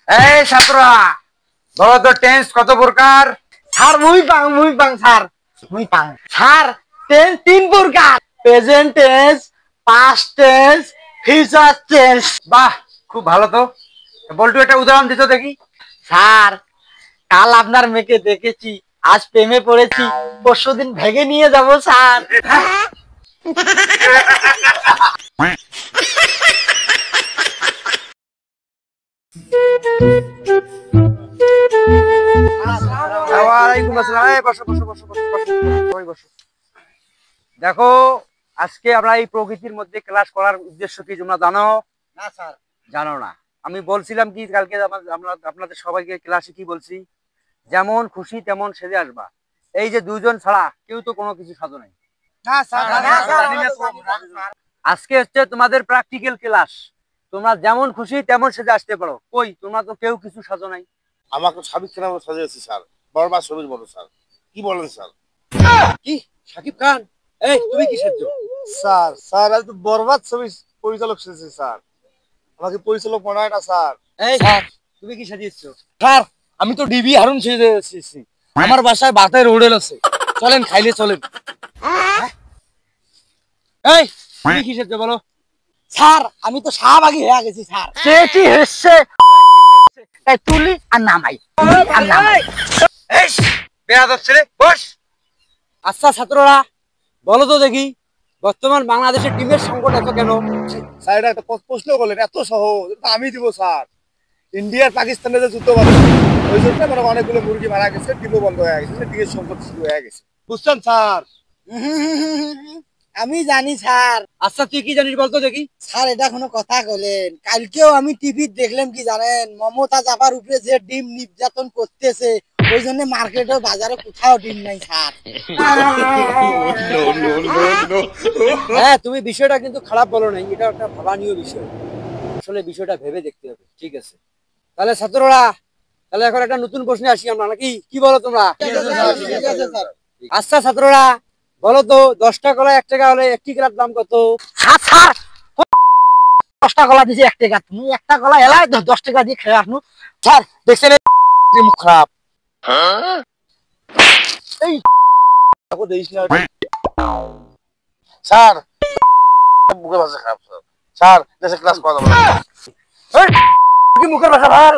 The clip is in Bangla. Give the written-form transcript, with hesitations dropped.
এই ছাত্ররা বলো তো টেন্স কত প্রকার? স্যার মুই পাং স্যার স্যার টেন্স তিন প্রকার: present tense, past tense, future tense. বাহ, খুব ভালো তো। বল্টু একটা উদাহরণ দিত দেখি। স্যার কাল আপনার মেয়েকে দেখেছি, আজ প্রেমে পড়েছি, পরশুদিন ভেগে নিয়ে যাব স্যার। ওয়ালাইকুম আসসালাম। এই বসো বসো বসো বসো বসো, সবাই বসো। দেখো, আজকে আমরা এই প্রকৃতির মধ্যে ক্লাস করার উদ্দেশ্য কি তোমরা জানো? না স্যার। জানো না? আমি বলছিলাম কি কালকে আমরা আপনাদের সবাইকে ক্লাসে কি বলছি, যেমন খুশি তেমন সেজে আসবা। এই যে দুইজন ছাড়া কেউ তো কোনো কিছু সাজো নাই। না স্যার। আজকে হচ্ছে তোমাদের প্র্যাকটিক্যাল ক্লাস। তোমরা যেমন খুশি তেমন সেজে আসতে পারো। কই তোমরা তো কেউ কিছু সাজো নাই। আমাকে সাবিক খান আমরা সাজিয়েছি স্যার, বরবাদ ছবির বড় স্যার। কি বলেন স্যার? কি শাকিব খান? এই তুমি কি সাজছো? স্যার স্যার আমি তো বরবাদ ছবির পরিচালক সেজেছি স্যার, আমাকে পরিচালক মনে হয় না স্যার। এই তুমি কি সাজিয়েছো? স্যার আমি তো ডিবি হারুন সেজে এসেছি। আমার বাসায় বাতের হোটেল আছে, চলেন খাইলে চলেন। এই তুমি কি সাজছো বলো? স্যার আমি তো শাহবাগী হয়ে গেছি স্যার। সেটি হচ্ছে তুলি আর নামাই। এই বেয়াদব ছেলে, বস। আচ্ছা ছাত্ররা বলো তো দেখি, বর্তমান বাংলাদেশের টিমের সংকট এত কেন? স্যার এটা একটা প্রশ্ন করলেন, এত সহজ এটা তো আমি দিব স্যার। ইন্ডিয়ার পাকিস্তানের যে যুদ্ধ বাঁধে, ওই জন্য মানে অনেকগুলো মুরগি মারা গেছে, টিমও বন্ধ হয়ে গেছে, টিমের সংকট শুরু হয়ে গেছে, বুঝছেন স্যার? আমি জানি স্যার। আচ্ছা তুই কি জানিস বলতো দেখি। স্যার এটা কোনো কথা বলেন? কালকেও আমি টিভি দেখলাম, কি জানেন, মমতা জাপার উপরে যে ডিম নির্যাতন করতেছে, ওই জন্য মার্কেটে বাজারে কোথাও ডিম নাই স্যার। হ্যাঁ তুমি বিষয়টা কিন্তু খারাপ বলো নাই, এটা একটা ভাবানীয় বিষয়। আসলে বিষয়টা ভেবে দেখতে হবে। ঠিক আছে তাহলে ছাত্ররা, তাহলে এখন একটা নতুন প্রশ্নে আসি আমরা, নাকি কি বলো তোমরা? আচ্ছা ছাত্ররা বলো তো, 10টা কলা 1 টাকা হলে একটি কলার দাম কত? স্যার স্যার 10টা কলা দিয়েছি 1 টাকা, তুমি একটা কলা এলাই 10 টাকা দিয়ে খেয়ে আসনু। স্যার দেখছেন মুখ খারাপ। এই দেখিস না স্যার, মুখে ভাষা খারাপ স্যার। স্যার দেশে ক্লাস করা যাবে না। কি মুখের ভাষা ভাল?